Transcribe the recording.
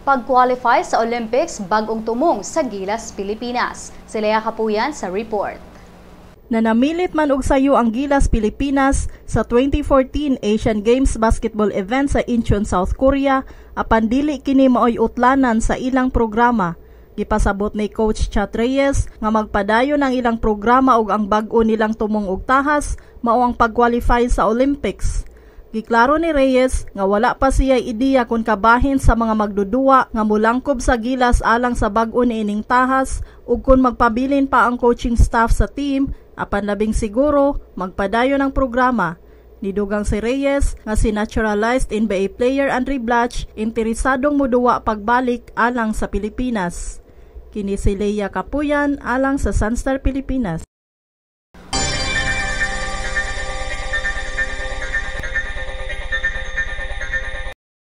pag-qualify sa Olympics bagong tumong sa Gilas, Pilipinas. Si Lea Kapuyan sa report. Nanamilit man og sayo ang Gilas, Pilipinas sa 2014 Asian Games basketball event sa Incheon, South Korea, apan dili kini maoy utlanan sa ilang programa. Gipasabot ni Coach Chat Reyes nga magpadayon ang ilang programa ug ang bag-o nilang tumong og tahas mao ang pag-qualify sa Olympics. Giklaro ni Reyes nga wala pa siya ideya kung kabahin sa mga magdudua nga mulangkob sa Gilas alang sa bag-o niining tahas ug kung magpabilin pa ang coaching staff sa team apan labing siguro magpadayon ang programa. Nidugang si Reyes nga si naturalized NBA player Andre Blatch interesadong muduwa pagbalik alang sa Pilipinas. Kini si Lea Kapuyan alang sa Sunstar Pilipinas.